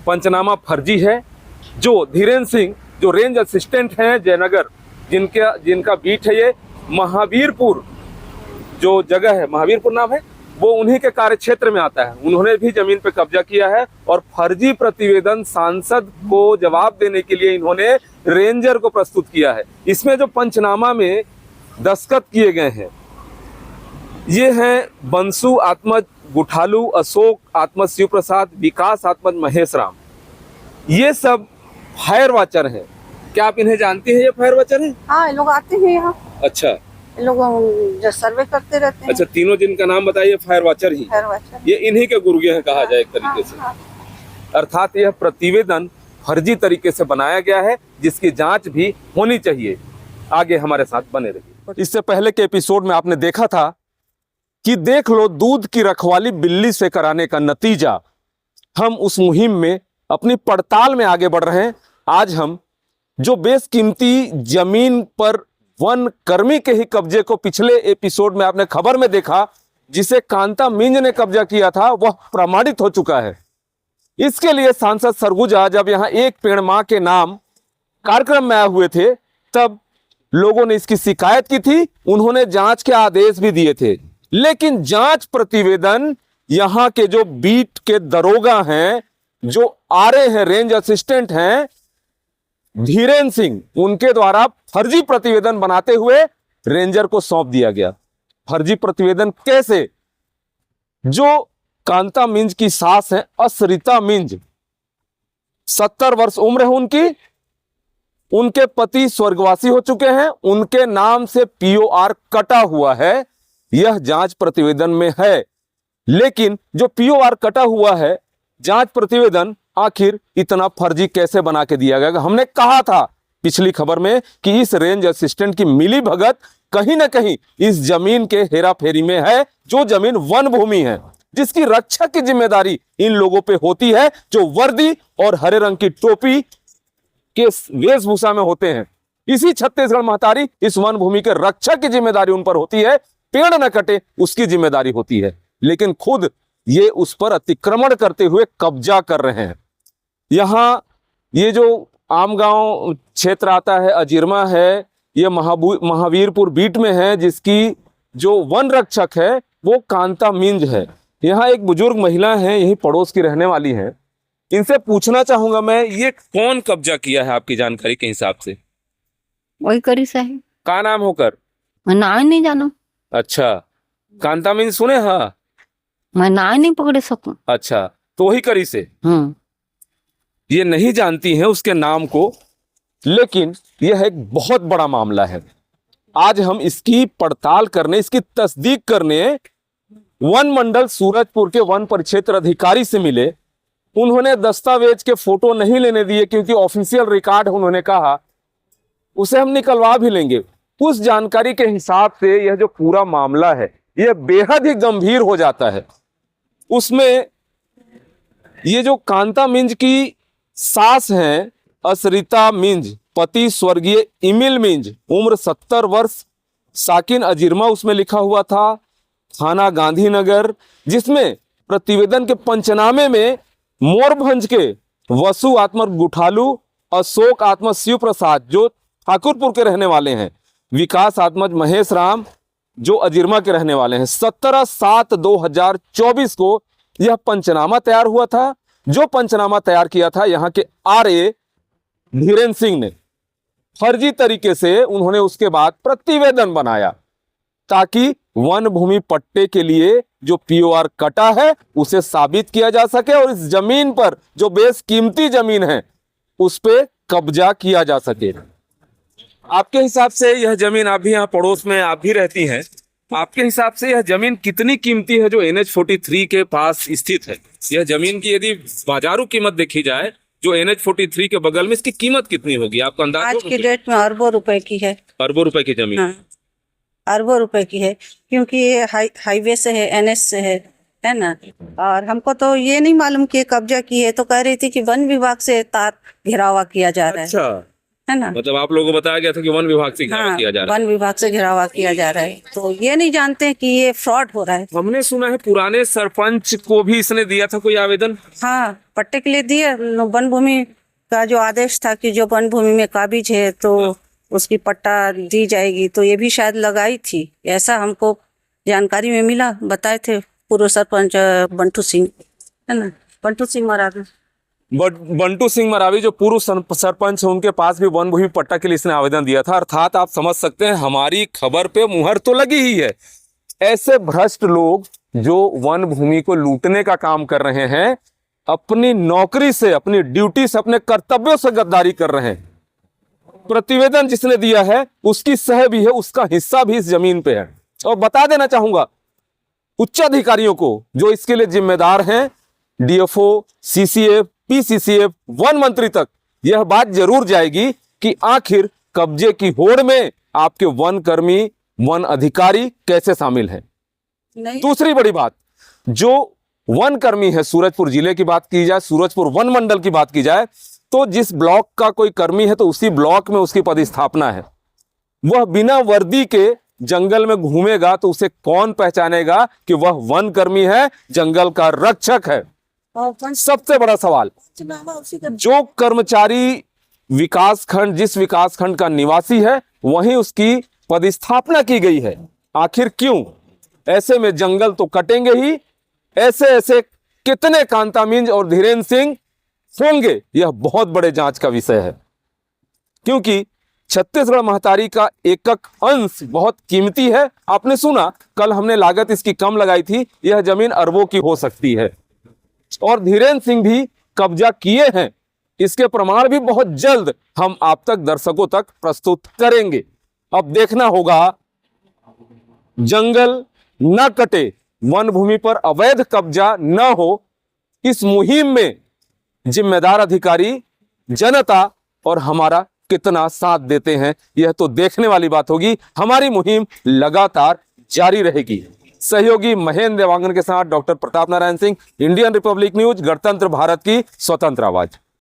पंचनामा फर्जी है। जो धीरेन्द्र सिंह जो रेंज असिस्टेंट हैं जयनगर, जिनका बीट है ये महावीरपुर, जो जगह है महावीरपुर नाम है, वो उन्हीं के कार्य क्षेत्र में आता है। उन्होंने भी जमीन पे कब्जा किया है और फर्जी प्रतिवेदन सांसद को जवाब देने के लिए इन्होंने रेंजर को प्रस्तुत किया है। इसमें जो पंचनामा में दस्तखत किए गए हैं ये हैं बंसु आत्मज गुठालू, अशोक आत्मज शिव प्रसाद, विकास आत्मज महेश राम। ये सब फायर वॉचर हैं। क्या आप इन्हें जानती हैं? ये फायर वॉचर हैं? हाँ, ये लोग आते हैं यहाँ। अच्छा, ये लोग जो सर्वे करते रहते हैं। अच्छा, तीनों जिनका नाम बताइए फायर वॉचर ही। फायर वॉचर ये इन्हीं के गुर्गे हैं कहा जाए एक तरीके से। हाँ। अर्थात यह प्रतिवेदन फर्जी तरीके से बनाया गया है, जिसकी जांच भी होनी चाहिए। आगे हमारे साथ बने रहिए। इससे पहले के एपिसोड में आपने देखा था कि देख लो दूध की रखवाली बिल्ली से कराने का नतीजा। हम उस मुहिम में अपनी पड़ताल में आगे बढ़ रहे हैं। आज हम जो बेशकीमती जमीन पर वन कर्मी के ही कब्जे को पिछले एपिसोड में आपने खबर में देखा, जिसे कांता मिंज ने कब्जा किया था, वह प्रमाणित हो चुका है। इसके लिए सांसद सरगुजा जब यहां एक पेड़ मां के नाम कार्यक्रम में आए हुए थे, तब लोगों ने इसकी शिकायत की थी। उन्होंने जांच के आदेश भी दिए थे, लेकिन जांच प्रतिवेदन यहां के जो बीट के दरोगा हैं, जो आरए हैं, रेंज असिस्टेंट हैं धीरेन्द्र सिंह, उनके द्वारा फर्जी प्रतिवेदन बनाते हुए रेंजर को सौंप दिया गया। फर्जी प्रतिवेदन कैसे? जो कांता मिंज की सास है असरिता मिंज, 70 वर्ष उम्र है उनकी, उनके पति स्वर्गवासी हो चुके हैं, उनके नाम से पीओआर कटा हुआ है, यह जांच प्रतिवेदन में है। लेकिन जो पीओआर कटा हुआ है, जांच प्रतिवेदन आखिर इतना फर्जी कैसे बना के दिया गया? हमने कहा था पिछली खबर में कि इस रेंज असिस्टेंट की मिली भगत कहीं ना कहीं इस जमीन के हेराफेरी में है, जो जमीन वन भूमि है, जिसकी रक्षा की जिम्मेदारी इन लोगों पे होती है, जो वर्दी और हरे रंग की टोपी के वेशभूषा में होते हैं। इसी छत्तीसगढ़ महतारी इस वन भूमि के रक्षा की जिम्मेदारी उन पर होती है, पेड़ न कटे उसकी जिम्मेदारी होती है, लेकिन खुद ये उस पर अतिक्रमण करते हुए कब्जा कर रहे हैं। यहाँ ये जो आमगांव क्षेत्र आता है, अजिरमा है, ये महावीरपुर बीट में है, जिसकी जो वन रक्षक है वो कांता मिंज है। यहाँ एक बुजुर्ग महिला है, यही पड़ोस की रहने वाली है। इनसे पूछना चाहूंगा मैं, ये कौन कब्जा किया है आपकी जानकारी के हिसाब से? वही करी सही। का नाम होकर? मैं नाम नहीं जानू। अच्छा, कांता मिंज सुने? हाँ, मैं नाम नहीं पकड़े सकूं। अच्छा, तो वही करी से ये नहीं जानती हैं उसके नाम को, लेकिन यह एक बहुत बड़ा मामला है। आज हम इसकी पड़ताल करने, इसकी तस्दीक करने वन मंडल सूरजपुर के वन परिक्षेत्र अधिकारी से मिले। उन्होंने दस्तावेज के फोटो नहीं लेने दिए, क्योंकि ऑफिशियल रिकॉर्ड उन्होंने कहा उसे हम निकलवा भी लेंगे। उस जानकारी के हिसाब से यह जो पूरा मामला है यह बेहद ही गंभीर हो जाता है। उसमें ये जो कांता मिंज की सास हैं असरिता मिंज, पति स्वर्गीय इमिल मिंज, उम्र 70 वर्ष, साकिन अजिरमा उसमें लिखा हुआ था, थाना गांधीनगर, जिसमें प्रतिवेदन के पंचनामे में मोरभंज के वसु आत्मज गुठालू, अशोक आत्मज शिव प्रसाद जो ठाकुरपुर के रहने वाले हैं, विकास आत्मज महेश राम जो अजिरमा के रहने वाले हैं, 17/7/2024 को यह पंचनामा तैयार हुआ था। जो पंचनामा तैयार किया था यहाँ के आरए धीरेन्द्र सिंह ने, फर्जी तरीके से उन्होंने उसके बाद प्रतिवेदन बनाया, ताकि वन भूमि पट्टे के लिए जो पीओआर कटा है उसे साबित किया जा सके और इस जमीन पर जो बेशकीमती जमीन है उस पे कब्जा किया जा सके। आपके हिसाब से यह जमीन, आप भी यहाँ पड़ोस में आप भी रहती हैं, आपके हिसाब से यह जमीन कितनी कीमती है जो NH-43 के पास स्थित है? यह जमीन की यदि बाजारू कीमत देखी जाए, जो NH-43 के बगल में, इसकी कीमत कितनी होगी आपको अंदाजा? आज की डेट में अरबों रुपए की है। अरबों रुपए की जमीन? हाँ, अरबों रुपए की है, क्योंकि ये हाईवे से है, NH से है ना। और हमको तो ये नहीं मालूम कि कब्जा की है, तो कह रही थी कि वन विभाग से तार घेरावा किया जा रहा है। अच्छा, है ना। मतलब आप लोगों को बताया गया था कि वन विभाग से घेराव हाँ, किया जा रहा है। वन विभाग से घेरावा किया जा रहा है, तो ये नहीं जानते कि ये फ्रॉड हो रहा है। हमने सुना है पुराने सरपंच को भी इसने दिया था कोई आवेदन। हाँ, पट्टे के लिए दिए। वन भूमि का जो आदेश था कि जो वन भूमि में काबिज है तो उसकी पट्टा दी जाएगी, तो ये भी शायद लगाई थी, ऐसा हमको जानकारी में मिला। बताए थे पूर्व सरपंच बंटू सिंह, है ना, बंटू सिंह मरावी। बंटू सिंह मरावी जो पूर्व सरपंच है, उनके पास भी वन भूमि पट्टा के लिए इसने आवेदन दिया था। अर्थात आप समझ सकते हैं हमारी खबर पे मुहर तो लगी ही है। ऐसे भ्रष्ट लोग जो वन भूमि को लूटने का काम कर रहे हैं, अपनी नौकरी से, अपनी ड्यूटी से, अपने कर्तव्यों से गद्दारी कर रहे हैं। प्रतिवेदन जिसने दिया है उसकी सह भी है, उसका हिस्सा भी इस जमीन पे है। और बता देना चाहूंगा उच्च अधिकारियों को जो इसके लिए जिम्मेदार हैं, डीएफओ, सीसीएफ, पीसीसीएफ, वन मंत्री तक यह बात जरूर जाएगी कि आखिर कब्जे की होड़ में आपके वन कर्मी, वन अधिकारी कैसे शामिल हैं। दूसरी बड़ी बात, जो वन कर्मी है, सूरजपुर जिले की बात की जाए, सूरजपुर वन मंडल की बात की जाए, तो जिस ब्लॉक का कोई कर्मी है तो उसी ब्लॉक में उसकी पदस्थापना है। वह बिना वर्दी के जंगल में घूमेगा तो उसे कौन पहचानेगा कि वह वन कर्मी है, जंगल का रक्षक है। सबसे बड़ा सवाल, जो कर्मचारी विकासखंड, जिस विकासखंड का निवासी है, वहीं उसकी पदस्थापना की गई है। आखिर क्यों? ऐसे में जंगल तो कटेंगे ही। ऐसे ऐसे कितने कांता मिंज और धीरेन्द्र सिंह होंगे, यह बहुत बड़े जांच का विषय है। क्योंकि छत्तीसगढ़ महतारी का एकक अंश बहुत कीमती है। आपने सुना, कल हमने लागत इसकी कम लगाई थी, यह जमीन अरबों की हो सकती है। और धीरेन्द्र सिंह भी कब्जा किए हैं, इसके प्रमाण भी बहुत जल्द हम आप तक, दर्शकों तक प्रस्तुत करेंगे। अब देखना होगा जंगल न कटे, वन भूमि पर अवैध कब्जा न हो, इस मुहिम में जिम्मेदार अधिकारी, जनता और हमारा कितना साथ देते हैं, यह तो देखने वाली बात होगी। हमारी मुहिम लगातार जारी रहेगी। सहयोगी महेंद्र देवांगन के साथ doctor Pratap Narayan Singh, Indian Republic news, गणतंत्र भारत की स्वतंत्र आवाज।